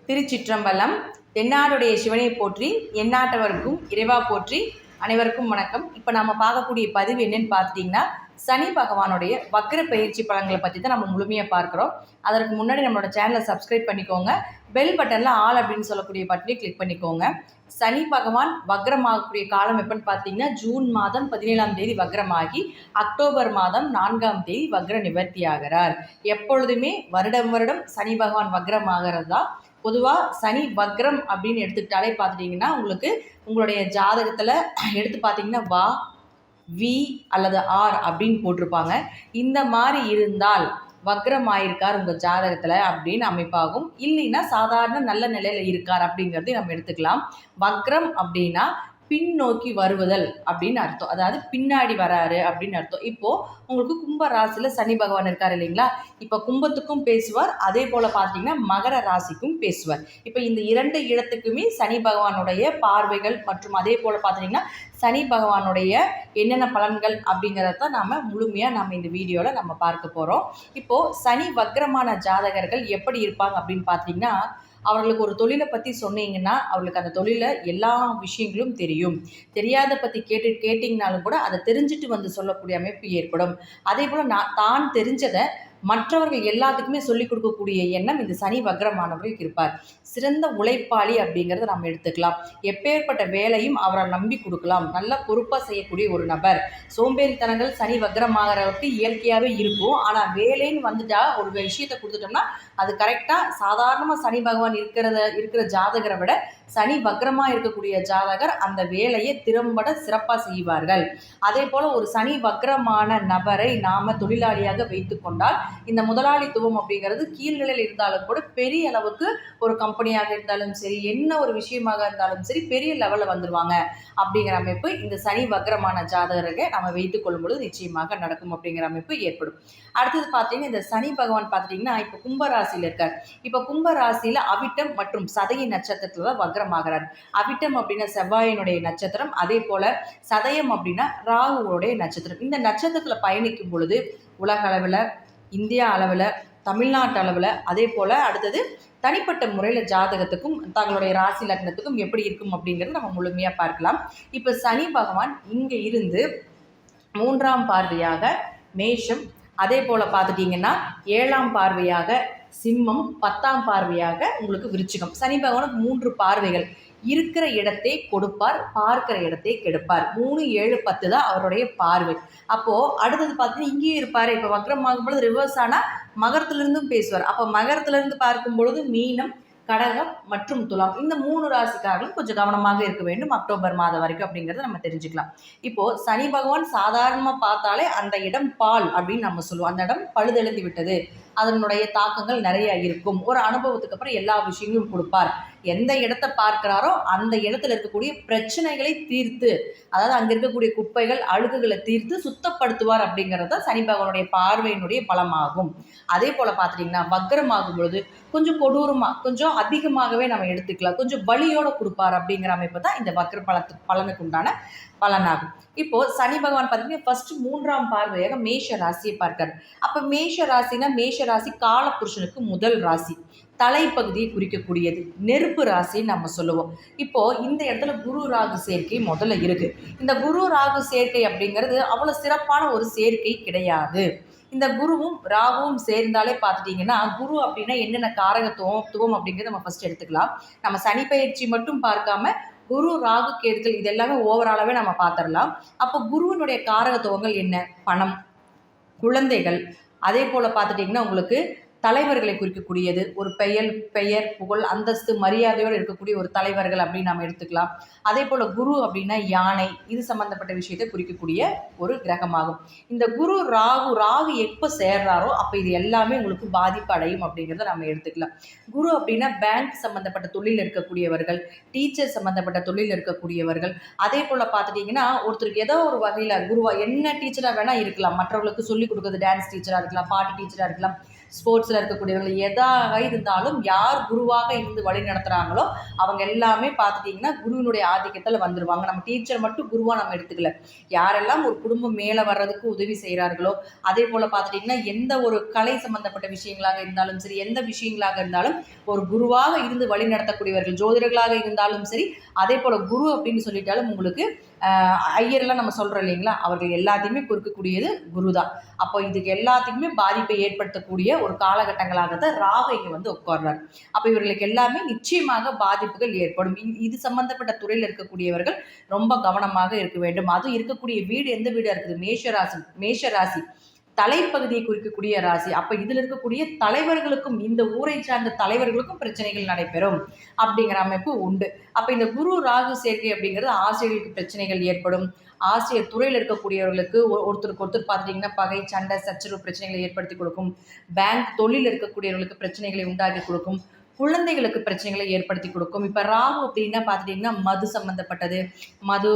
திருச்சிற்றம்பலம். தென்னாடுடைய சிவனை போற்றி, எந்நாட்டவருக்கும் இறைவா போற்றி. அனைவருக்கும் வணக்கம். இப்போ நம்ம பார்க்கக்கூடிய பதிவு என்னன்னு பார்த்துட்டிங்கன்னா, சனி பகவானுடைய வக்ர பயிற்சி பலன்களை பற்றி தான் நம்ம முழுமையாக பார்க்குறோம். அதற்கு முன்னாடி நம்மளோட சேனலை சப்ஸ்கிரைப் பண்ணிக்கோங்க. பெல் பட்டனில் ஆல் அப்படின்னு சொல்லக்கூடிய பட்டனை கிளிக் பண்ணிக்கோங்க. சனி பகவான் வக்ரமாகக்கூடிய காலம் எப்போன்னு பார்த்தீங்கன்னா, ஜூன் மாதம் 17ஆம் தேதி வக்ரமாகி அக்டோபர் மாதம் 4ஆம் தேதி வக்ர நிவர்த்தி ஆகிறார். எப்பொழுதுமே வருடம் சனி பகவான் வக்ரமாகிறது தான். பொதுவாக சனி வக்ரம் அப்படின்னு எடுத்துக்கிட்டாலே பார்த்துட்டிங்கன்னா, உங்களுடைய ஜாதகத்தில் எடுத்து பார்த்தீங்கன்னா வா, வி அல்லது ஆர் அப்படின்னு போட்டிருப்பாங்க. இந்த மாதிரி இருந்தால் வக்ரம் ஆயிருக்கார் உங்கள் ஜாதகத்தில் அப்படின்னு அமைப்பாகும். இல்லைன்னா சாதாரண நல்ல நிலையில் இருக்கார் அப்படிங்கிறதையும் நம்ம எடுத்துக்கலாம். வக்ரம் அப்படின்னா பின்னோக்கி வருவதல் அப்படின்னு அர்த்தம். அதாவது பின்னாடி வராரு அப்படின்னு அர்த்தம். இப்போது உங்களுக்கு கும்ப ராசியில் சனி பகவான் இருக்கார் இல்லைங்களா? இப்போ கும்பத்துக்கும் பேசுவார், அதே போல் பார்த்தீங்கன்னா மகர ராசிக்கும் பேசுவார். இப்போ இந்த இரண்டு இடத்துக்குமே சனி பகவானுடைய பார்வைகள் மற்றும் அதே போல் பார்த்தீங்கன்னா சனி பகவானுடைய என்னென்ன பலன்கள் அப்படிங்கிறத நாம் முழுமையாக இந்த வீடியோவில் நம்ம பார்க்க போகிறோம். இப்போது சனி வக்ரமான ஜாதகர்கள் எப்படி இருப்பாங்க அப்படின்னு பார்த்தீங்கன்னா, அவர்களுக்கு ஒரு தொழிலை பற்றி சொன்னீங்கன்னா அவர்களுக்கு அந்த தொழிலில் எல்லா விஷயங்களும் தெரியும். தெரியாத பற்றி கேட்டிங்கனாலும் கூட அதை தெரிஞ்சுட்டு வந்து சொல்லக்கூடிய அமைப்பு ஏற்படும். அதே போல் தான் தெரிஞ்சதை மற்றவர்கள் எல்லாத்துக்குமே சொல்லிக் கொடுக்கக்கூடிய எண்ணம் இந்த சனி வக்ரமானவர்களுக்கு இருப்பார். சிறந்த உழைப்பாளி அப்படிங்கிறத நம்ம எடுத்துக்கலாம். எப்பேற்பட்ட வேலையும் அவரை நம்பி கொடுக்கலாம். நல்ல பொறுப்பாக செய்யக்கூடிய ஒரு நபர். சோம்பேறித்தனங்கள் சனி வக்ரமாகறவருக்கு இயற்கையாகவே இருக்கும். ஆனால் வேலைன்னு வந்துட்டா ஒரு விஷயத்தை கொடுத்துட்டோம்னா அது கரெக்டாக சாதாரணமாக சனி பகவான் இருக்கிற ஜாதகரை விட சனி வக்ரமாக இருக்கக்கூடிய ஜாதகர் அந்த வேலையை திறம்பட சிறப்பாக செய்வார்கள். அதே போல் ஒரு சனி வக்ரமான நபரை நாம் தொழிலாளியாக வைத்து கொண்டால் இந்த முதலாளித்துவம் அப்படிங்கிறது கீழ்நிலையில் இருந்தாலும் கூட பெரிய அளவுக்கு ஒரு கம்பெனியாக இருந்தாலும் சரி, என்ன ஒரு விஷயமாக இருந்தாலும் சரி, பெரிய லெவலில் வந்துடுவாங்க அப்படிங்கிற அமைப்பு இந்த சனி வக்ரமான ஜாதகரை நம்ம வைத்துக் கொள்ளும் பொழுது நிச்சயமாக நடக்கும் அப்படிங்கிற அமைப்பு ஏற்படும். அடுத்தது பார்த்தீங்கன்னா, இந்த சனி பகவான் பார்த்துட்டிங்கன்னா இப்போ கும்பராசியில் இருக்கார். இப்போ கும்பராசியில் அவிட்டம் மற்றும் சதய நட்சத்திரத்தில் தான் வக்ரமாகிறார். அவிட்டம் அப்படின்னா செவ்வாயினுடைய நட்சத்திரம், அதே போல் சதயம் அப்படின்னா ராகுவோடைய நட்சத்திரம். இந்த நட்சத்திரத்தில் பயணிக்கும் பொழுது உலக அளவில், இந்தியா அளவில், தமிழ்நாட்டு அளவில், அதே போல் அடுத்தது தனிப்பட்ட முறையில் ஜாதகத்துக்கும் தங்களுடைய ராசி லக்னத்துக்கும் எப்படி இருக்கும் அப்படிங்கிறது நம்ம முழுமையாக பார்க்கலாம். இப்போ சனி பகவான் இங்கே இருந்து 3ஆம் பார்வையாக மேஷம், அதே போல் பார்த்துட்டிங்கன்னா 7ஆம் பார்வையாக சிம்மம், 10ஆம் பார்வையாக உங்களுக்கு விருச்சிகம். சனி பகவானுக்கு 3 பார்வைகள். இருக்கிற இடத்தை கொடுப்பார், பார்க்கிற இடத்தை கெடுப்பார். 3, 7, 10 தான் அவருடைய பார்வை. அப்போது அடுத்தது பார்த்தீங்கன்னா இங்கேயும் இருப்பார். இப்போ வக்ரமாகும் பொழுது ரிவர்ஸ் ஆனால் மகரத்திலிருந்தும் பேசுவார். அப்போ மகரத்திலிருந்து பார்க்கும் பொழுது மீனம், கடகம் மற்றும் துலாம், இந்த 3 ராசிக்காரர்களும் கொஞ்சம் கவனமாக இருக்க வேண்டும் அக்டோபர் மாதம் வரைக்கும் அப்படிங்கிறத நம்ம தெரிஞ்சுக்கலாம். இப்போது சனி பகவான் சாதாரணமாக பார்த்தாலே அந்த இடம் பால் அப்படின்னு நம்ம சொல்லுவோம். அந்த இடம் பழுதெழுந்து விட்டது, அதனுடைய தாக்கங்கள் நிறைய இருக்கும். ஒரு அனுபவத்துக்கு அப்புறம் எல்லா விஷயங்களும் கொடுப்பார். எந்த இடத்தை பார்க்கிறாரோ அந்த இடத்துல இருக்கக்கூடிய பிரச்சனைகளை தீர்த்து, அதாவது அங்கே இருக்கக்கூடிய குப்பைகள் அழுகுகளை தீர்த்து சுத்தப்படுத்துவார் அப்படிங்கிறது தான் சனி பகவானுடைய பார்வையினுடைய பலமாகும். அதே போல் பார்த்துட்டிங்கன்னா வக்ரமாகும் பொழுது கொஞ்சம் கொடூரமாக, கொஞ்சம் அதிகமாகவே நம்ம எடுத்துக்கலாம், கொஞ்சம் வலியோடு கொடுப்பார் அப்படிங்கிற அமைப்பு தான் இந்த வக்ர பலனுக்கு உண்டான பலனாகும். இப்போது சனி பகவான் பார்த்தீங்கன்னா ஃபர்ஸ்ட் 3ஆம் பார்வையாக மேஷ ராசியை பார்க்கார். அப்போ மேஷ ராசினா மேஷ ராசி காலபுருஷனுக்கு முதல் ராசி, தலைப்பகுதியை குறிக்கக்கூடியது, நெருப்பு ராசின்னு நம்ம சொல்லுவோம். இப்போது இந்த இடத்துல குரு ராகு சேர்க்கை முதல்ல இருக்குது. இந்த குரு ராகு சேர்க்கை அப்படிங்கிறது அவ்வளோ சிறப்பான ஒரு சேர்க்கை கிடையாது. இந்த குருவும் ராகுவும் சேர்ந்தாலே பார்த்துட்டிங்கன்னா, குரு அப்படின்னா என்னென்ன காரகத்துவம் அப்படிங்கிறத நம்ம ஃபஸ்ட் எடுத்துக்கலாம். நம்ம சனி பயிற்சி மட்டும் பார்க்காம குரு ராகு கேதுக்கள் இது எல்லாமே ஓவராலாகவே நம்ம பார்த்துடலாம். அப்போ குருவினுடைய காரகத்துவங்கள் என்ன? பணம், குழந்தைகள், அதே போல் பார்த்துட்டிங்கன்னா உங்களுக்கு தலைவர்களை குறிக்கக்கூடியது, ஒரு பெயர் புகழ் அந்தஸ்து மரியாதையோடு இருக்கக்கூடிய ஒரு தலைவர்கள் அப்படின்னு நம்ம எடுத்துக்கலாம். அதே போல் குரு அப்படின்னா யானை, இது சம்மந்தப்பட்ட விஷயத்தை குறிக்கக்கூடிய ஒரு கிரகமாகும். இந்த குரு ராகு எப்போ சேர்றாரோ அப்போ இது எல்லாமே உங்களுக்கு பாதிப்பு அடையும் அப்படிங்கிறத நம்ம எடுத்துக்கலாம். குரு அப்படின்னா பேங்க் சம்மந்தப்பட்ட தொழில் இருக்கக்கூடியவர்கள், டீச்சர் சம்மந்தப்பட்ட தொழில் இருக்கக்கூடியவர்கள், அதே போல் பார்த்துட்டிங்கன்னா ஒருத்தருக்கு ஏதோ ஒரு வகையில் குருவா என்ன டீச்சராக வேணால் இருக்கலாம். மற்றவர்களுக்கு சொல்லிக் கொடுக்குறது டான்ஸ் டீச்சராக இருக்கலாம், பாட்டு டீச்சராக இருக்கலாம், ஸ்போர்ட்ஸில் இருக்கக்கூடியவர்கள் எதாக இருந்தாலும் யார் குருவாக இருந்து வழி நடத்துகிறாங்களோ அவங்க எல்லாமே பார்த்துட்டிங்கன்னா குருவினுடைய ஆதிக்கத்தில் வந்துடுவாங்க. நம்ம டீச்சர் மட்டும் குருவாக நம்ம எடுத்துக்கல, யாரெல்லாம் ஒரு குடும்பம் மேலே வர்றதுக்கு உதவி செய்கிறார்களோ அதே போல் பார்த்துட்டிங்கன்னா எந்த ஒரு கலை சம்மந்தப்பட்ட விஷயங்களாக இருந்தாலும் சரி, எந்த விஷயங்களாக இருந்தாலும் ஒரு குருவாக இருந்து வழி நடத்தக்கூடியவர்கள், ஜோதிடர்களாக இருந்தாலும் சரி, அதே போல் குரு அப்படின்னு சொல்லிட்டாலும் உங்களுக்கு ஐயரெல்லாம் நம்ம சொல்கிறோம் இல்லைங்களா, அவர்கள் எல்லாத்தையுமே கொடுக்கக்கூடியது குரு தான். அப்போ இதுக்கு எல்லாத்துக்குமே பாதிப்பை ஏற்படுத்தக்கூடிய ஒரு காலகட்டங்களாக தான் ராகு இங்கே வந்து உட்கார்றார். அப்போ இவர்களுக்கு எல்லாமே நிச்சயமாக பாதிப்புகள் ஏற்படும். இது சம்பந்தப்பட்ட துறையில் இருக்கக்கூடியவர்கள் ரொம்ப கவனமாக இருக்க வேண்டும். அதுவும் இருக்கக்கூடிய வீடு எந்த வீடாக இருக்குது? மேஷராசி தலைப்பகுதியை குறிக்கக்கூடிய ராசி. அப்போ இதில் இருக்கக்கூடிய தலைவர்களுக்கும், இந்த ஊரை சார்ந்த தலைவர்களுக்கும் பிரச்சனைகள் நடைபெறும் அப்படிங்கிற அமைப்பு உண்டு. அப்போ இந்த குரு ராகு சேர்க்கை அப்படிங்கிறது ஆசிரியர்களுக்கு பிரச்சனைகள் ஏற்படும். ஆசிரியர் துறையில் இருக்கக்கூடியவர்களுக்கு ஒருத்தருக்கு ஒருத்தர் பார்த்துட்டிங்கன்னா பகை, சண்டை, சச்சரவு பிரச்சனைகளை ஏற்படுத்தி கொடுக்கும். பேங்க் தொழில் இருக்கக்கூடியவர்களுக்கு பிரச்சனைகளை உண்டாக்கி கொடுக்கும். குழந்தைகளுக்கு பிரச்சனைகளை ஏற்படுத்தி கொடுக்கும். இப்போ ராகு அப்படின்னா பார்த்துட்டிங்கன்னா மது சம்மந்தப்பட்டது, மது,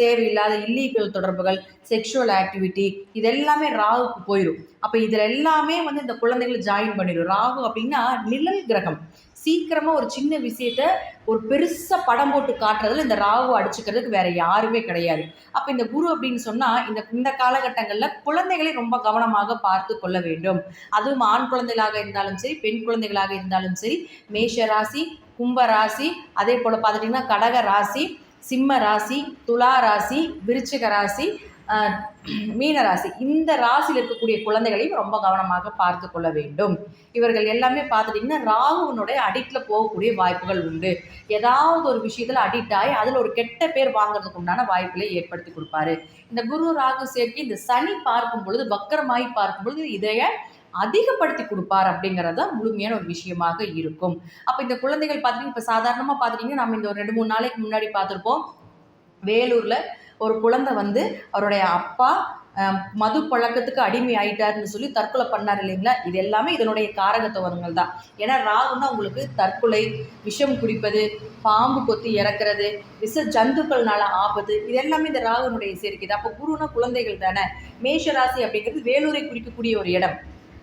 தேவையில்லாத இல்லீகல் தொடர்புகள், செக்ஷுவல் ஆக்டிவிட்டி, இதெல்லாமே ராகுக்கு போயிடும். அப்போ இதில் எல்லாமே வந்து இந்த குழந்தைகளை ஜாயின் பண்ணிடும். ராகு அப்படின்னா நிழல் கிரகம். சீக்கிரமாக ஒரு சின்ன விஷயத்த ஒரு பெருசாக படம் போட்டு காட்டுறதுல இந்த ராகு அடிச்சுக்கிறதுக்கு வேற யாருமே கிடையாது. அப்போ இந்த குரு அப்படின்னு சொன்னால் இந்த காலகட்டங்களில் குழந்தைகளை ரொம்ப கவனமாக பார்த்து கொள்ள வேண்டும். அதுவும் ஆண் குழந்தைகளாக இருந்தாலும் சரி, பெண் குழந்தைகளாக இருந்தாலும் சரி, மேஷ ராசி, கும்ப ராசி, அதே போல் பார்த்துட்டிங்கன்னா கடக ராசி, சிம்ம ராசி, துலா ராசி, விருச்சிக ராசி, மீன ராசி, இந்த ராசியில் இருக்கக்கூடிய குழந்தைகளையும் ரொம்ப கவனமாக பார்த்து கொள்ள வேண்டும். இவர்கள் எல்லாமே பார்த்துட்டிங்கன்னா ராகுவனுடைய அடிக்டில் போகக்கூடிய வாய்ப்புகள் உண்டு. ஏதாவது ஒரு விஷயத்தில் அடிக்ட் ஆகி அதில் ஒரு கெட்ட பேர் வாங்குறதுக்கு உண்டான வாய்ப்புகளை ஏற்படுத்தி கொடுப்பாரு. இந்த குரு ராகு சேர்க்கை இந்த சனி பார்க்கும் பொழுது, வக்கரமாகி பார்க்கும் பொழுது இதைய அதிகப்படுத்தி கொடுப்பார் அப்படிங்கிறத முழுமையான ஒரு விஷயமாக இருக்கும். அப்போ இந்த குழந்தைகள் பார்த்திங்கன்னா இப்போ சாதாரணமாக பார்த்துட்டிங்கன்னா நம்ம இந்த ஒரு 2-3 நாளைக்கு முன்னாடி பார்த்துருப்போம், வேலூரில் ஒரு குழந்தை வந்து அவருடைய அப்பா மது பழக்கத்துக்கு அடிமை ஆயிட்டாருன்னு சொல்லி தற்கொலை பண்ணார் இல்லைங்களா. இது எல்லாமே இதனுடைய காரகத்துவங்கள் தான். ஏன்னா ராகுன்னா உங்களுக்கு தற்கொலை, விஷம் குடிப்பது, பாம்பு கொத்தி இறக்குறது, விஷ ஜந்துக்கள்னால ஆபத்து, இது எல்லாமே இந்த ராகுனுடைய சேர்க்குது. அப்போ குருனா குழந்தைகள் தானே. மேஷ ராசி அப்படிங்கிறது வேலூரை குறிக்கக்கூடிய ஒரு இடம்.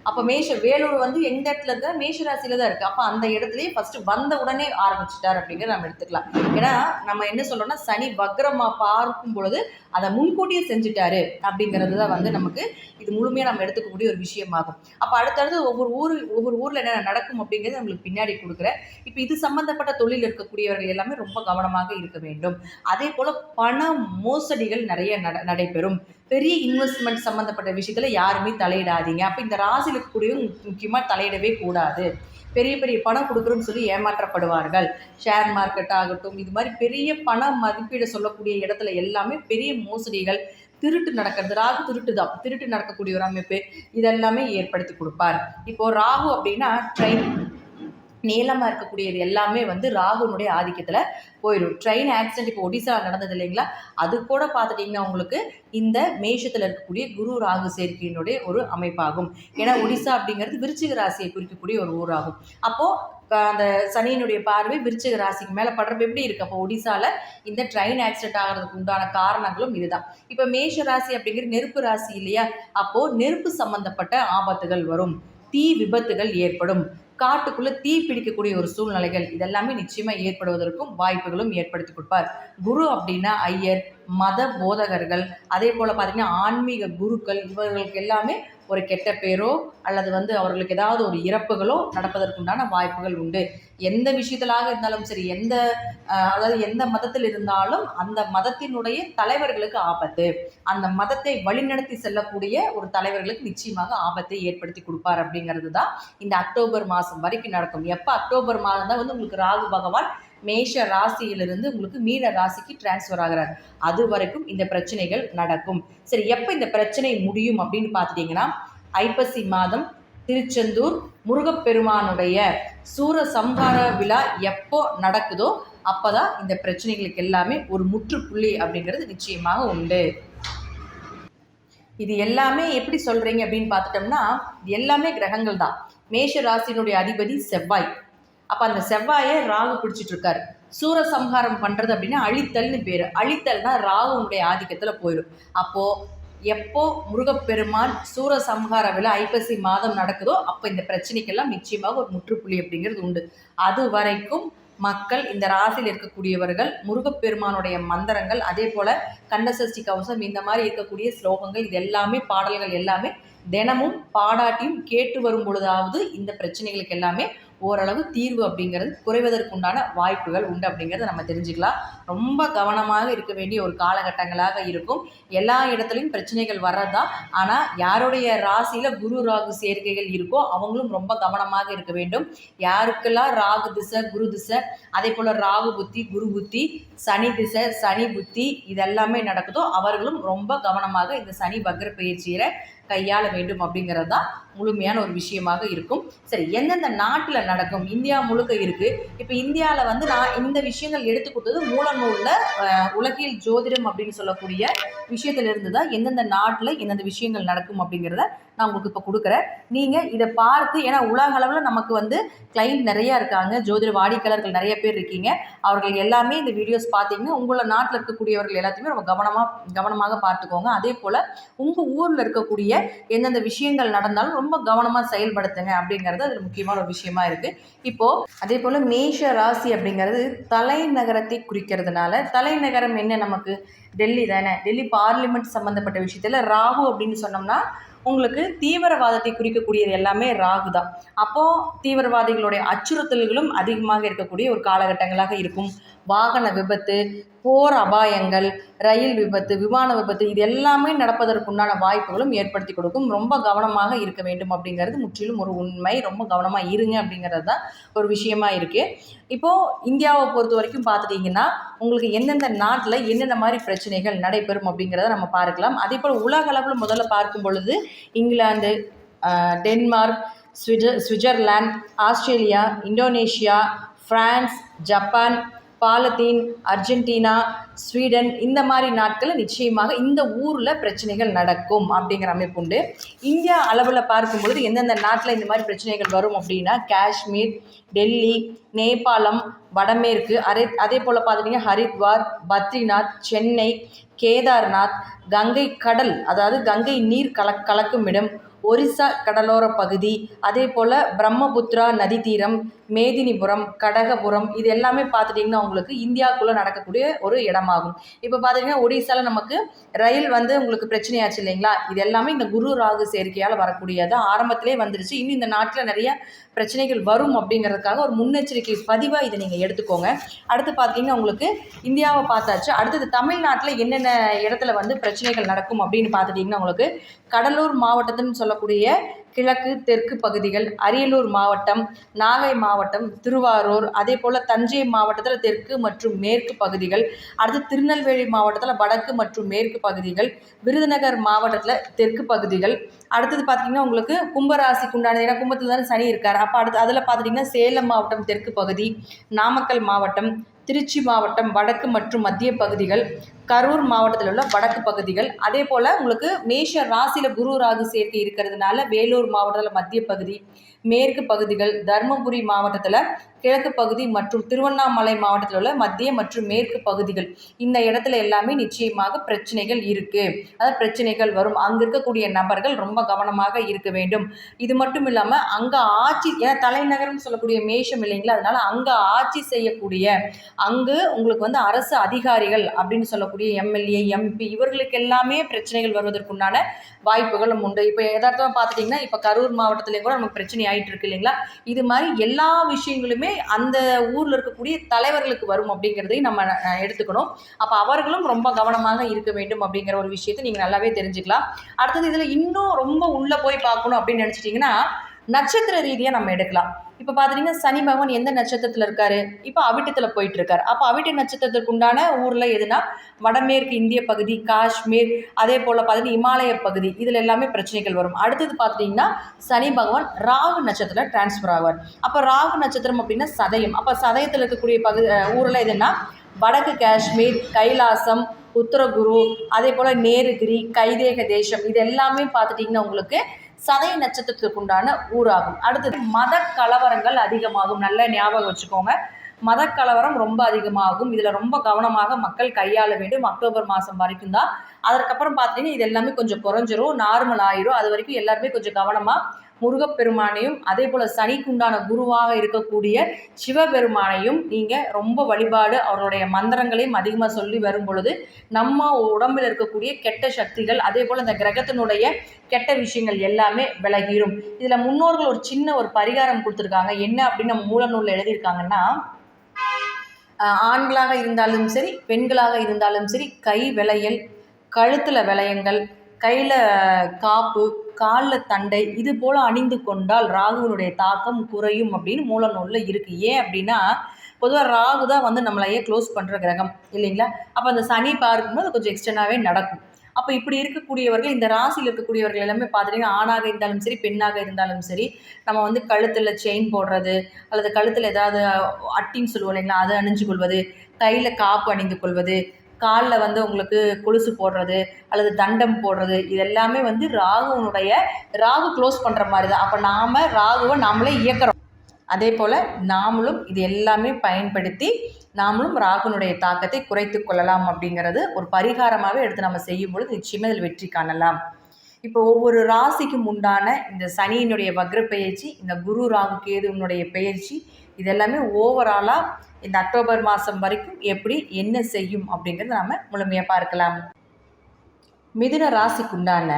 அப்போ வேலூர் வந்து எந்த இடத்துல இருந்தால் மேஷராசியில தான் இருக்குது. அப்போ அந்த இடத்துலையே ஃபஸ்ட்டு வந்த உடனே ஆரம்பிச்சிட்டார் அப்படிங்கிறத நம்ம எடுத்துக்கலாம். ஏன்னா நம்ம என்ன சொல்கிறோம்னா சனி வக்ரமாக பார்க்கும் பொழுது அதை முன்கூட்டியே செஞ்சுட்டாரு அப்படிங்கிறது தான் வந்து நமக்கு இது முழுமையாக நம்ம எடுத்துக்கக்கூடிய ஒரு விஷயமாகும். அப்போ அடுத்தடுத்து ஒவ்வொரு ஊரில் என்ன நடக்கும் அப்படிங்கிறது நம்மளுக்கு பின்னாடி கொடுக்குறேன். இப்போ இது சம்மந்தப்பட்ட தொழில் இருக்கக்கூடியவர்கள் எல்லாமே ரொம்ப கவனமாக இருக்க வேண்டும். அதே போல் பண மோசடிகள் நிறைய நடைபெறும். பெரிய இன்வெஸ்ட்மெண்ட் சம்மந்தப்பட்ட விஷயத்தில் யாருமே தலையிடாதீங்க. அப்போ இந்த ராசியில் இருக்கக்கூடிய முக்கியமாக தலையிடவே கூடாது. பெரிய பெரிய பணம் கொடுக்குறோன்னு சொல்லி ஏமாற்றப்படுவார்கள். ஷேர் மார்க்கெட் ஆகட்டும், இது மாதிரி பெரிய பண மதிப்பீடு சொல்லக்கூடிய இடத்துல எல்லாமே பெரிய மோசடிகள், திருட்டு நடக்கிறது. ராகு திருட்டு நடக்கக்கூடிய ஒரு அமைப்பு இதெல்லாமே ஏற்படுத்தி கொடுப்பார். இப்போது ராகு அப்படின்னா ட்ரெயின் நீளமாக இருக்கக்கூடியது எல்லாமே வந்து ராகுனுடைய ஆதிக்கத்தில் போயிடும். ட்ரெயின் ஆக்சிடென்ட் இப்போ ஒடிசா நடந்தது இல்லைங்களா, அது கூட பார்த்துட்டிங்கன்னா உங்களுக்கு இந்த மேஷத்தில் இருக்கக்கூடிய குரு ராகு சேர்க்கையினுடைய ஒரு அமைப்பாகும். ஏன்னா ஒடிசா அப்படிங்கிறது விருச்சிக ராசியை குறிக்கக்கூடிய ஒரு ஊராகும். அப்போது அந்த சனியினுடைய பார்வை விருச்சிக ராசிக்கு மேலே படுறப்ப எப்படி இருக்குது? அப்போ ஒடிசாவில் இந்த ட்ரெயின் ஆக்சிடென்ட் ஆகிறதுக்கு உண்டான காரணங்களும் இதுதான். இப்போ மேஷ ராசி அப்படிங்கிறது நெருப்பு ராசி இல்லையா, அப்போது நெருப்பு சம்பந்தப்பட்ட ஆபத்துகள் வரும், தீ விபத்துகள் ஏற்படும், காட்டுக்குள்ளே தீ பிடிக்கக்கூடிய ஒரு சூழ்நிலைகள் இதெல்லாமே நிச்சயமாக ஏற்படுவதற்கும் வாய்ப்புகளும் ஏற்படுத்தி கொடுப்பார். குரு அப்படின்னா ஐயர், மத போதகர்கள், அதே போல் பார்த்திங்கன்னா ஆன்மீக குருக்கள், இவர்களுக்கு எல்லாமே ஒரு கெட்ட பேரோ அல்லது வந்து அவர்களுக்கு ஏதாவது ஒரு இறப்புகளோ நடப்பதற்குண்டான வாய்ப்புகள் உண்டு. எந்த விஷயத்திலாக இருந்தாலும் சரி, அதாவது எந்த மதத்தில் இருந்தாலும் அந்த மதத்தினுடைய தலைவர்களுக்கு ஆபத்து, அந்த மதத்தை வழிநடத்தி செல்லக்கூடிய ஒரு தலைவர்களுக்கு நிச்சயமாக ஆபத்தை ஏற்படுத்தி கொடுப்பார் அப்படிங்கிறது தான் இந்த அக்டோபர் மாதம் வரைக்கும் நடக்கும். எப்போ அக்டோபர் மாதம் தான் வந்து உங்களுக்கு ராகு பகவான் மேஷ ராசியிலிருந்து உங்களுக்கு மீன ராசிக்கு டிரான்ஸ்ஃபர் ஆகிறார். அது வரைக்கும் இந்த பிரச்சனைகள் நடக்கும். சரி, எப்போ இந்த பிரச்சனை முடியும் அப்படின்னு பார்த்துட்டிங்கன்னா, ஐப்பசி மாதம் திருச்செந்தூர் முருகப்பெருமானுடைய சூரசம்ஹார விழா எப்போ நடக்குதோ அப்போதான் இந்த பிரச்சனைகளுக்கு எல்லாமே ஒரு முற்றுப்புள்ளி அப்படிங்கிறது நிச்சயமாக உண்டு. இது எல்லாமே எப்படி சொல்கிறீங்க அப்படின்னு பார்த்துட்டோம்னா, எல்லாமே கிரகங்கள் தான். மேஷ ராசியினுடைய அதிபதி செவ்வாய். அப்போ அந்த செவ்வாயை ராகு பிடிச்சிட்டு இருக்காரு. சூரசம்ஹாரம் பண்ணுறது அப்படின்னா அழித்தல்னு பேர். அழித்தல்னா ராகுனுடைய ஆதிக்கத்தில் போயிடும். அப்போது எப்போ முருகப்பெருமான் சூரசம்ஹார விழா ஐப்பசி மாதம் நடக்குதோ அப்போ இந்த பிரச்சனைக்கெல்லாம் நிச்சயமாக ஒரு முற்றுப்புள்ளி அப்படிங்கிறது உண்டு. அது வரைக்கும் மக்கள் இந்த ராசியில் இருக்கக்கூடியவர்கள் முருகப்பெருமானுடைய மந்திரங்கள், அதே போல் கந்தசஷ்டி கவசம், இந்த மாதிரி இருக்கக்கூடிய ஸ்லோகங்கள், இது எல்லாமே பாடல்கள் எல்லாமே தினமும் பாடாட்டியும் கேட்டு வரும் பொழுதாவது இந்த பிரச்சனைகளுக்கு எல்லாமே ஓரளவு தீர்வு அப்படிங்கிறது குறைவதற்குண்டான வாய்ப்புகள் உண்டு அப்படிங்கிறத நம்ம தெரிஞ்சுக்கலாம். ரொம்ப கவனமாக இருக்க வேண்டிய ஒரு காலகட்டங்களாக இருக்கும். எல்லா இடத்துலையும் பிரச்சனைகள் வர்றது தான். ஆனால் யாருடைய ராசியில் குரு ராகு சேர்க்கைகள் இருக்கோ அவங்களும் ரொம்ப கவனமாக இருக்க வேண்டும். யாருக்கெல்லாம் ராகு திசை, குரு திசை, அதே போல் ராகு புத்தி, குரு புத்தி, சனி திசை, சனி புத்தி இதெல்லாமே நடக்குதோ அவர்களும் ரொம்ப கவனமாக இந்த சனி வக்ர பயிற்சியை கையாள வேண்டும் அப்படிங்கிறது தான் முழுமையான ஒரு விஷயமாக இருக்கும். சரி, எந்தெந்த நாட்டில் நடக்கும்? இந்தியா முழுக்க இருக்குது. இப்போ இந்தியாவில் நான் இந்த விஷயங்கள் எடுத்து கொடுத்தது மூல நூலில் உலகில் ஜோதிடம் அப்படின்னு சொல்லக்கூடிய விஷயத்திலிருந்து தான் எந்தெந்த நாட்டில் எந்தெந்த விஷயங்கள் நடக்கும் அப்படிங்கிறத நான் உங்களுக்கு இப்போ கொடுக்குறேன். நீங்கள் இதை பார்த்து, ஏன்னா உலக அளவில் நமக்கு கிளைண்ட் நிறையா இருக்காங்க, ஜோதிட வாடிக்கையாளர்கள் நிறைய பேர் இருக்கீங்க. அவர்கள் எல்லாமே இந்த வீடியோஸ் பார்த்தீங்கன்னா உங்களோட நாட்டில் இருக்கக்கூடியவர்கள் எல்லாத்தையுமே ரொம்ப கவனமாக பார்த்துக்கோங்க. அதே போல் உங்கள் ஊரில் இருக்கக்கூடிய எந்தெந்த விஷயங்கள் நடந்தாலும் ரொம்ப கவனமாக செயல்படுத்துங்க அப்படிங்கிறது அது முக்கியமான ஒரு விஷயமா இருக்குது. இப்போது அதே போல் மேஷ ராசி அப்படிங்கிறது தலைநகரத்தை குறிக்கிறதுனால, தலைநகரம் என்ன நமக்கு டெல்லி தானே. டெல்லி பார்லிமெண்ட் சம்மந்தப்பட்ட விஷயத்தில் ராகு அப்படின்னு சொன்னோம்னா உங்களுக்கு தீவிரவாதத்தை குறிக்கக்கூடியது எல்லாமே ராகு தான். அப்போது தீவிரவாதிகளுடைய அச்சுறுத்தல்களும் அதிகமாக இருக்கக்கூடிய ஒரு காலகட்டங்களாக இருக்கும். வாகன விபத்து, போர் அபாயங்கள், ரயில் விபத்து, விமான விபத்து, இது எல்லாமே நடப்பதற்குண்டான வாய்ப்புகளும் ஏற்படுத்தி கொடுக்கும். ரொம்ப கவனமாக இருக்க வேண்டும் அப்படிங்கிறது முற்றிலும் ஒரு உண்மை. ரொம்ப கவனமாக இருங்க அப்படிங்கிறது தான் ஒரு விஷயமா இருக்குது. இப்போது இந்தியாவை பொறுத்த வரைக்கும் பார்த்துட்டிங்கன்னா உங்களுக்கு எந்தெந்த நாட்டில் என்னென்ன மாதிரி பிரச்சனைகள் நடைபெறும் அப்படிங்கிறத நம்ம பார்க்கலாம். அதே போல் உலக அளவில் முதல்ல பார்க்கும் பொழுது England, Denmark, Switzerland, Australia, Indonesia, France, Japan, Palestine, Argentina, Sweden, இந்த மாதிரி நாட்களில் நிச்சயமாக இந்த ஊரில் பிரச்சனைகள் நடக்கும் அப்படிங்கிற அமைப்பு உண்டு. இந்தியா அளவில் பார்க்கும் பொழுது எந்தெந்த நாட்டில் இந்த மாதிரி பிரச்சனைகள் வரும் அப்படின்னா காஷ்மீர், டெல்லி, நேபாளம், வடமேற்கு, அதே போல் பார்த்துட்டிங்கன்னா ஹரித்வார், பத்ரிநாத், சென்னை, கேதார்நாத், கங்கை கடல், அதாவது கங்கை நீர் கலக்கும் இடம், ஒரிசா கடலோர பகுதி, அதே போல் பிரம்மபுத்திரா நதி தீரம், மேதினிபுரம், கடகபுரம், இது எல்லாமே பார்த்துட்டிங்கன்னா உங்களுக்கு இந்தியாவுக்குள்ளே நடக்கக்கூடிய ஒரு இடமாகும். இப்போ பார்த்திங்கன்னா ஒடிசாவில் நமக்கு ரயில் உங்களுக்கு பிரச்சனையாச்சு இல்லைங்களா? இது எல்லாமே இந்த குரு ராகு சேர்க்கையால் வரக்கூடியது. ஆரம்பத்திலே வந்துருச்சு. இன்னும் இந்த நாட்டில் நிறைய பிரச்சனைகள் வரும் அப்படிங்கிறதுக்காக ஒரு முன்னெச்சரிக்கை பதிவாக இதை நீங்கள் எடுத்துக்கோங்க. அடுத்து பார்த்திங்கன்னா உங்களுக்கு இந்தியாவை பார்த்தாச்சு. அடுத்தது தமிழ்நாட்டில் என்னென்ன இடத்துல பிரச்சனைகள் நடக்கும் அப்படின்னு பார்த்துட்டிங்கன்னா உங்களுக்கு கடலூர் மாவட்டத்துன்னு சொல்லக்கூடிய கிழக்கு தெற்கு பகுதிகள், அரியலூர் மாவட்டம், நாகை மாவட்டம், திருவாரூர், அதே போல் தஞ்சை மாவட்டத்தில் தெற்கு மற்றும் மேற்கு பகுதிகள், அடுத்து திருநெல்வேலி மாவட்டத்தில் வடக்கு மற்றும் மேற்கு பகுதிகள், விருதுநகர் மாவட்டத்தில் தெற்கு பகுதிகள், அடுத்தது பார்த்திங்கன்னா உங்களுக்கு கும்பராசிக்கு உண்டானது, ஏன்னா கும்பத்தில் தானே சனி இருக்கார். அப்போ அடுத்து அதில் பார்த்திங்கன்னா சேலம் மாவட்டம் தெற்கு பகுதி, நாமக்கல் மாவட்டம், திருச்சி மாவட்டம் வடக்கு மற்றும் மத்திய பகுதிகள், கரூர் மாவட்டத்தில் உள்ள வடக்கு பகுதிகள், அதே போல் உங்களுக்கு மேஷ ராசியில் குரு ராகு சேர்க்கை இருக்கிறதுனால வேலூர் மாவட்டத்தில் மத்திய பகுதி, மேற்கு பகுதிகள், தருமபுரி மாவட்டத்தில் கிழக்கு பகுதி மற்றும் திருவண்ணாமலை மாவட்டத்தில் உள்ள மத்திய மற்றும் மேற்கு பகுதிகள், இந்த இடத்துல எல்லாமே நிச்சயமாக பிரச்சனைகள் இருக்குது. அதாவது பிரச்சனைகள் வரும். அங்கே இருக்கக்கூடிய நபர்கள் ரொம்ப கவனமாக இருக்க வேண்டும். இது மட்டும் இல்லாமல் அங்கே ஆட்சி, ஏன்னா தலைநகரம் சொல்லக்கூடிய மேஷம் இல்லைங்களா, அதனால் அங்கே ஆட்சி செய்யக்கூடிய அங்கு உங்களுக்கு அரசு அதிகாரிகள் அப்படின்னு சொல்லக்கூடிய எம்எல்ஏ, எம்பி, இவர்களுக்கு எல்லாமே பிரச்சனைகள் வருவதற்குண்டான வாய்ப்புகளும் உண்டு. இப்போ யதார்த்தமாக பார்த்துட்டிங்கன்னா இப்போ கரூர் மாவட்டத்திலே கூட நமக்கு பிரச்சனை ஆகிட்டு இருக்கு இல்லைங்களா? இது மாதிரி எல்லா விஷயங்களுமே அந்த ஊரில் இருக்கக்கூடிய தலைவர்களுக்கு வரும் அப்படிங்கிறதையும் நம்ம எடுத்துக்கணும். அப்போ அவர்களும் ரொம்ப கவனமாக இருக்க வேண்டும் அப்படிங்கிற ஒரு விஷயத்தை நீங்கள் நல்லாவே தெரிஞ்சுக்கலாம். அடுத்தது இதில் இன்னும் ரொம்ப உள்ளே போய் பார்க்கணும் அப்படின்னு நினச்சிட்டிங்கன்னா நட்சத்திர ரீதியாக நம்ம எடுக்கலாம். இப்போ பார்த்துட்டிங்கன்னா சனி பகவான் எந்த நட்சத்திரத்தில் இருக்கார்? இப்போ அவிட்டத்தில் போயிட்டு இருக்கார். அப்போ அவிட்ட நட்சத்திரத்துக்கு உண்டான ஊரில் எதுனா வடமேற்கு இந்திய பகுதி, காஷ்மீர், அதே போல் பார்த்திங்கன்னா இமாலய பகுதி, இதில் எல்லாமே பிரச்சனைகள் வரும். அடுத்தது பார்த்துட்டிங்கன்னா சனி பகவான் ராகு நட்சத்திரத்தில் டிரான்ஸ்ஃபர் ஆவார். அப்போ ராகு நட்சத்திரம் அப்படின்னா சதயம். அப்போ சதயத்தில் இருக்கக்கூடிய ஊரில் எதுனா வடக்கு காஷ்மீர், கைலாசம், உத்தரகுரு, அதே போல் நேருகிரி, கைதேக தேசம், இது எல்லாமே பார்த்துட்டிங்கன்னா உங்களுக்கு சதய நட்சத்திரத்துக்கு உண்டான ஊராகும். அடுத்தது மத கலவரங்கள் அதிகமாகும். நல்ல ஞாபகம் வச்சுக்கோங்க. மத கலவரம் ரொம்ப அதிகமாகும். இதில் ரொம்ப கவனமாக மக்கள் கையாள வேண்டும். அக்டோபர் மாதம் வரைக்கும் தான். அதற்கப்புறம் பார்த்தீங்கன்னா இது எல்லாமே கொஞ்சம் குறைஞ்சிரும், நார்மல் ஆயிரும். அது வரைக்கும் எல்லாருமே கொஞ்சம் கவனமாக முருகப்பெருமானையும் அதே போல் சனிக்குண்டான குருவாக இருக்கக்கூடிய சிவபெருமானையும் நீங்கள் ரொம்ப வழிபாடு அவருடைய மந்திரங்களையும் அதிகமாக சொல்லி வரும் பொழுது நம்ம உடம்பில் இருக்கக்கூடிய கெட்ட சக்திகள் அதே போல் இந்த கிரகத்தினுடைய கெட்ட விஷயங்கள் எல்லாமே விலகிரும். இதில் முன்னோர்கள் ஒரு சின்ன ஒரு பரிகாரம் கொடுத்துருக்காங்க. என்ன அப்படின்னு நம்ம மூல நூலில் எழுதியிருக்காங்கன்னா, ஆண்களாக இருந்தாலும் சரி பெண்களாக இருந்தாலும் சரி கை விளையல், கழுத்தில் விளையங்கள், கையில் காப்பு, காலில் தண்டை இது போல் அணிந்து கொண்டால் ராகுவினுடைய தாக்கம் குறையும் அப்படின்னு மூல நூலில் இருக்குது. ஏன் அப்படின்னா பொதுவாக ராகு தான் வந்து நம்மளையே க்ளோஸ் பண்ணுற கிரகம் இல்லைங்களா. அப்போ அந்த சனி பார்க்கும்போது அது கொஞ்சம் எக்ஸ்டர்னாகவே நடக்கும். அப்போ இப்படி இருக்கக்கூடியவர்கள், இந்த ராசியில் இருக்கக்கூடியவர்கள் எல்லாமே பார்த்துட்டிங்கன்னா ஆணாக இருந்தாலும் சரி பெண்ணாக இருந்தாலும் சரி நம்ம வந்து கழுத்தில் செயின் போடுறது அல்லது கழுத்தில் ஏதாவது அட்டின்னு சொல்லுவோம் இல்லைங்களா, அதை அணிஞ்சு கொள்வது, கையில் காப்பு அணிந்து கொள்வது, காலில் வந்து உங்களுக்கு கொலுசு போடுறது அல்லது தண்டம் போடுறது இது எல்லாமே வந்து ராகு க்ளோஸ் பண்ணுற மாதிரி தான். அப்போ நாம் ராகுவை நாமளே இயக்கிறோம். அதே போல் நாமளும் இது எல்லாமே பயன்படுத்தி நாமளும் ராகுனுடைய தாக்கத்தை குறைத்து கொள்ளலாம். அப்படிங்கிறது ஒரு பரிகாரமாகவே எடுத்து நம்ம செய்யும் பொழுது நிச்சயமாக இதில் வெற்றி காணலாம். இப்போ ஒவ்வொரு ராசிக்கும் உண்டான இந்த சனியினுடைய வக்ர பெயர்ச்சி, இந்த குரு ராகு கேதுவினுடைய பெயர்ச்சி இதெல்லாமே ஓவராலாக இந்த அக்டோபர் மாதம் வரைக்கும் எப்படி என்ன செய்யும் அப்படிங்கிறத நம்ம முழுமையாக பார்க்கலாம். மிதுன ராசிக்குண்டான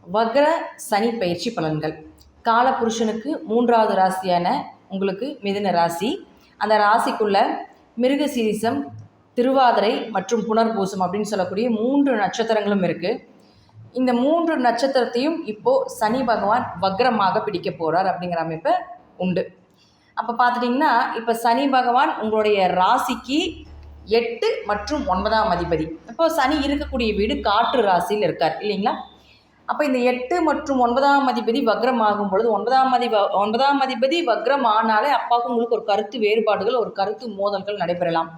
வக்ர சனி பயிற்சி பலன்கள். காலபுருஷனுக்கு 3வது ராசியான உங்களுக்கு மிதுன ராசி. அந்த ராசிக்குள்ள மிருகசீரிசம், திருவாதிரை மற்றும் புனர்பூசம் அப்படின்னு சொல்லக்கூடிய 3 நட்சத்திரங்களும் இருக்குது. இந்த 3 நட்சத்திரத்தையும் இப்போது சனி பகவான் வக்ரமாக பிடிக்க போகிறார் அப்படிங்கிற அமைப்பு உண்டு. அப்போ பார்த்துட்டிங்கன்னா இப்போ சனி பகவான் உங்களுடைய ராசிக்கு 8 மற்றும் 9ஆம் அதிபதி. இப்போ சனி இருக்கக்கூடிய வீடு காற்று ராசியில் இருக்கார் இல்லைங்களா. அப்போ இந்த 8 மற்றும் 9ஆம் அதிபதி வக்ரம் ஆகும் பொழுது 9ஆம் அதிபதி வக்ரம் ஆனாலே அப்பாவுக்கு உங்களுக்கு ஒரு கருத்து வேறுபாடுகள், ஒரு கருத்து மோதல்கள் நடைபெறலாம்.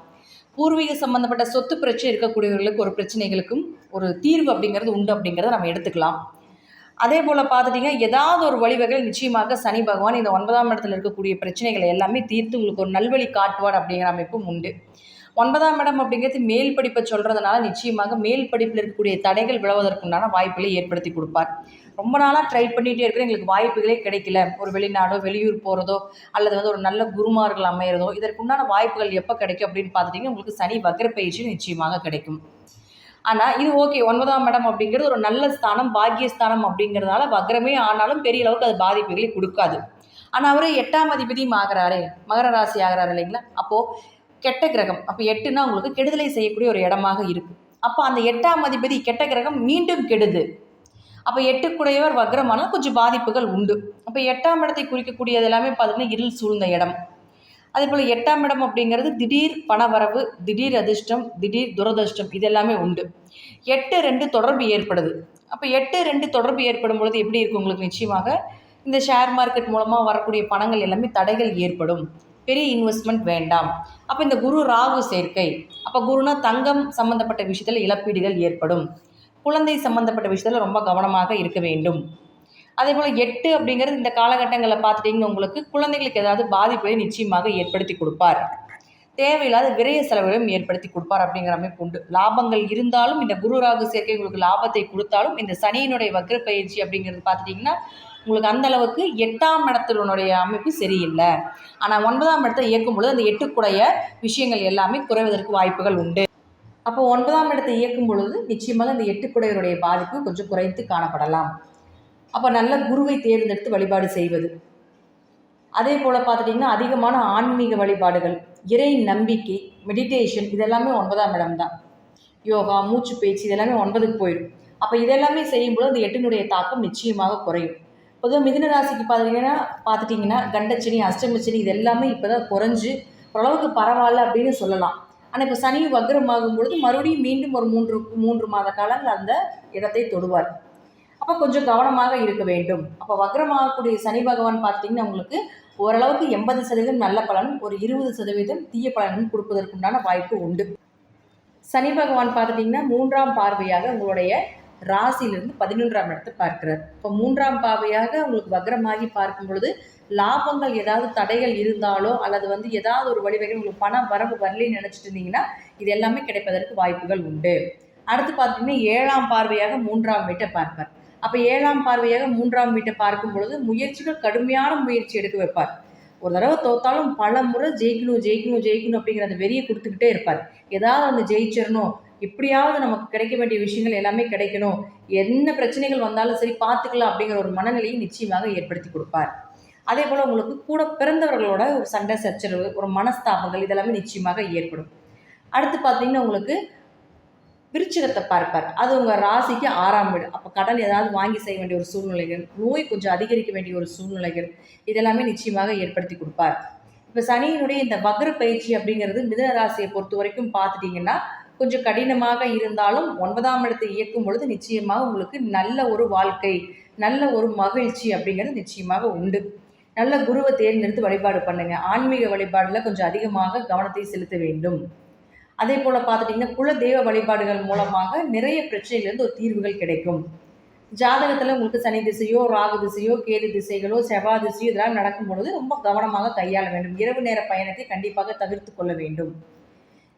பூர்வீக சம்பந்தப்பட்ட சொத்து பிரச்சனை இருக்கக்கூடியவர்களுக்கு ஒரு பிரச்சனைகளுக்கும் ஒரு தீர்வு அப்படிங்கிறது உண்டு அப்படிங்கிறத நம்ம எடுத்துக்கலாம். அதே போல் பார்த்துட்டிங்கன்னா ஏதாவது ஒரு வழிவகைகள் நிச்சயமாக சனி பகவான் இந்த 9ஆம் இடத்துல இருக்கக்கூடிய பிரச்சனைகளை எல்லாமே தீர்த்து உங்களுக்கு ஒரு நல்வழி காட்டுவார் அப்படிங்கிற அமைப்பும் உண்டு. 9ஆம் இடம் அப்படிங்கிறது மேல் படிப்பை சொல்கிறதுனால நிச்சயமாக மேல் படிப்பில் இருக்கக்கூடிய தடைகள் விளைவதற்குண்டான வாய்ப்புகளை ஏற்படுத்தி கொடுப்பார். ரொம்ப நாளாக ட்ரை பண்ணிகிட்டே இருக்கிற எங்களுக்கு வாய்ப்புகளே கிடைக்கல, ஒரு வெளிநாடோ வெளியூர் போகிறதோ அல்லது வந்து ஒரு நல்ல குருமார்கள் அமையிறதோ இதற்குண்டான வாய்ப்புகள் எப்போ கிடைக்கும் அப்படின்னு பார்த்துட்டிங்கன்னா உங்களுக்கு சனி வக்ர பயிற்சி நிச்சயமாக கிடைக்கும். ஆனால் இது ஓகே, 9ஆம் இடம் அப்படிங்கிறது ஒரு நல்ல ஸ்தானம், பாக்கியஸ்தானம் அப்படிங்கிறதுனால வக்ரமே ஆனாலும் பெரிய அளவுக்கு அது பாதிப்புகளை கொடுக்காது. ஆனால் அவர் 8ஆம் அதிபதியும் ஆகிறாரே, மகர ராசி ஆகிறாரு இல்லைங்களா. அப்போது கெட்ட கிரகம், அப்போ 8னா உங்களுக்கு கெடுதலை செய்யக்கூடிய ஒரு இடமாக இருக்குது. அப்போ அந்த 8ஆம் அதிபதி கெட்ட கிரகம் மீண்டும் கெடுது. அப்போ 8 வக்ரமானால் கொஞ்சம் பாதிப்புகள் உண்டு. அப்போ 8ஆம் இடத்தை குறிக்கக்கூடியது எல்லாமே பார்த்திங்கன்னா இருள் சூழ்ந்த இடம். அதே போல் 8ஆம் இடம் அப்படிங்கிறது திடீர் பணவரவு, திடீர் அதிர்ஷ்டம், திடீர் துரதிர்ஷ்டம் இது எல்லாமே உண்டு. 8-2 தொடர்பு ஏற்படுது. அப்போ 8-2 தொடர்பு ஏற்படும் பொழுது எப்படி இருக்கும் உங்களுக்கு, நிச்சயமாக இந்த ஷேர் மார்க்கெட் மூலமாக வரக்கூடிய பணங்கள் எல்லாமே தடைகள் ஏற்படும், பெரிய இன்வெஸ்ட்மெண்ட் வேண்டாம். அப்போ இந்த குரு ராகு சேர்க்கை, அப்போ குருனா தங்கம் சம்மந்தப்பட்ட விஷயத்தில் இழப்பீடுகள் ஏற்படும், குழந்தை சம்மந்தப்பட்ட விஷயத்தில் ரொம்ப கவனமாக இருக்க வேண்டும். அதே போல் 8 அப்படிங்கிறது இந்த காலகட்டங்களில் பார்த்துட்டிங்கன்னா உங்களுக்கு குழந்தைகளுக்கு ஏதாவது பாதிப்புகளை நிச்சயமாக ஏற்படுத்தி கொடுப்பார், தேவையில்லாத விரைய செலவுகளையும் ஏற்படுத்தி கொடுப்பார் அப்படிங்கிற அமைப்பு உண்டு. லாபங்கள் இருந்தாலும் இந்த குரு ராகு சேர்க்கை உங்களுக்கு லாபத்தை கொடுத்தாலும் இந்த சனியினுடைய வக்ர பயிற்சி அப்படிங்கிறது பார்த்துட்டிங்கன்னா உங்களுக்கு அந்தளவுக்கு 8ஆம் இடத்தினுடைய அமைப்பு சரியில்லை. ஆனால் 9ஆம் இடத்தை இயக்கும் பொழுது அந்த 8 விஷயங்கள் எல்லாமே குறைவதற்கு வாய்ப்புகள் உண்டு. அப்போ 9ஆம் இடத்தை இயக்கும் பொழுது நிச்சயமாக இந்த 8 பாதிப்பு கொஞ்சம் குறைத்து காணப்படலாம். அப்போ நல்ல குருவை தேர்ந்தெடுத்து வழிபாடு செய்வது, அதே போல் பார்த்துட்டிங்கன்னா அதிகமான ஆன்மீக வழிபாடுகள், இறை நம்பிக்கை, மெடிடேஷன் இதெல்லாமே 9ஆம் இடம் தான். யோகா, மூச்சு பேச்சு இதெல்லாமே 9க்கு போயிடும். அப்போ இதெல்லாமே செய்யும்போது அந்த 8 தாக்கம் நிச்சயமாக குறையும். பொதுவாக மிதுன ராசிக்கு பார்த்துட்டிங்கன்னா கண்டச்சனி, அஷ்டமச்சனி இது எல்லாமே இப்போ தான் குறைஞ்சு ஓரளவுக்கு பரவாயில்ல அப்படின்னு சொல்லலாம். ஆனால் இப்போ சனி வக்ரமாகும் பொழுது மறுபடியும் மீண்டும் ஒரு 3 மாத காலங்கள் அந்த இடத்தை தொடுவார். அப்போ கொஞ்சம் கவனமாக இருக்க வேண்டும். அப்போ வக்ரமாகக்கூடிய சனி பகவான் பார்த்திங்கன்னா உங்களுக்கு ஓரளவுக்கு 80% நல்ல பலன், ஒரு 20% தீய பலனும் கொடுப்பதற்குண்டான வாய்ப்பு உண்டு. சனி பகவான் பார்த்துட்டிங்கன்னா 3ஆம் பார்வையாக உங்களுடைய ராசியிலிருந்து 11ஆம் இடத்தை பார்க்கிறார். இப்போ 3ஆம் பார்வையாக உங்களுக்கு வக்ரமாகி பார்க்கும் பொழுது லாபங்கள் ஏதாவது தடைகள் இருந்தாலோ அல்லது வந்து ஏதாவது ஒரு வழிவகை உங்களுக்கு பணம் வரவு வரலைன்னு நினச்சிட்டு இருந்தீங்கன்னா இது எல்லாமே கிடைப்பதற்கு வாய்ப்புகள் உண்டு. அடுத்து பார்த்தீங்கன்னா 7ஆம் பார்வையாக 3ஆம் வீட்டை பார்ப்பார். அப்போ 7ஆம் பார்வையாக 3ஆம் வீட்டை பார்க்கும் பொழுது முயற்சிகள் கடுமையான முயற்சி எடுக்க வைப்பார். ஒரு தடவை தோத்தாலும் பல முறை ஜெயிக்கணும் ஜெயிக்கணும் ஜெயிக்கணும் அப்படிங்கிற அந்த வெறியை கொடுத்துக்கிட்டே இருப்பார். ஏதாவது ஒன்று ஜெயிச்சிடணும், எப்படியாவது நமக்கு கிடைக்க வேண்டிய விஷயங்கள் எல்லாமே கிடைக்கணும், என்ன பிரச்சனைகள் வந்தாலும் சரி பார்த்துக்கலாம் அப்படிங்கிற ஒரு மனநிலையை நிச்சயமாக ஏற்படுத்தி கொடுப்பார். அதே போல் உங்களுக்கு கூட பிறந்தவர்களோட ஒரு சண்டை சச்சரவு, ஒரு மனஸ்தாபங்கள் இதெல்லாமே நிச்சயமாக ஏற்படும். அடுத்து பார்த்தீங்கன்னா உங்களுக்கு விருச்சிகத்தை பார்ப்பார். அது உங்கள் ராசிக்கு 6ஆம் வீடு. அப்போ கடன் ஏதாவது வாங்கி செய்ய வேண்டிய ஒரு சூழ்நிலைகள், நோய் கொஞ்சம் அதிகரிக்க வேண்டிய ஒரு சூழ்நிலைகள் இதெல்லாமே நிச்சயமாக ஏற்படுத்தி கொடுப்பார். இப்போ சனியினுடைய இந்த வக்ர பயிற்சி அப்படிங்கிறது மிதுன ராசியை பொறுத்த வரைக்கும் பார்த்துட்டிங்கன்னா கொஞ்சம் கடினமாக இருந்தாலும் 9ஆம் இடத்தை இயக்கும் பொழுது நிச்சயமாக உங்களுக்கு நல்ல ஒரு வாழ்க்கை, நல்ல ஒரு மகிழ்ச்சி அப்படிங்கிறது நிச்சயமாக உண்டு. நல்ல குருவை தேர்ந்தெடுத்து வழிபாடு பண்ணுங்கள். ஆன்மீக வழிபாடில் கொஞ்சம் அதிகமாக கவனத்தை செலுத்த வேண்டும். அதே போல் பார்த்துட்டிங்கன்னா குல தெய்வ வழிபாடுகள் மூலமாக நிறைய பிரச்சனையிலேருந்து ஒரு தீர்வுகள் கிடைக்கும். ஜாதகத்தில் உங்களுக்கு சனி திசையோ, ராகு திசையோ, கேது திசைகளோ, செவ்வாய் திசையோ இதெல்லாம் நடக்கும் பொழுது ரொம்ப கவனமாக கையாள வேண்டும். இரவு நேர பயணத்தை கண்டிப்பாக தவிர்த்து கொள்ள வேண்டும்.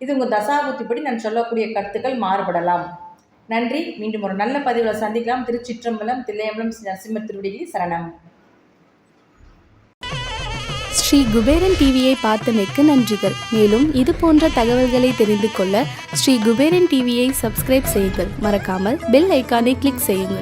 இது உங்கள் தசாபுத்திப்படி நான் சொல்லக்கூடிய கருத்துக்கள் மாறுபடலாம். நன்றி. மீண்டும் ஒரு நல்ல பதிவில் சந்திக்கலாம். திருச்சிற்றம்பலம், தில்லையம்பலம், நரசிம்ம திருவடிகளில் சரணம். ஸ்ரீ குபேரன் டிவியை பார்த்தமைக்கு நன்றிகள். மேலும் இது போன்ற தகவல்களை தெரிந்து கொள்ள ஸ்ரீ குபேரன் டிவியை சப்ஸ்கிரைப் செய்யுங்கள். மறக்காமல் பெல் ஐக்கானை கிளிக் செய்யுங்கள்.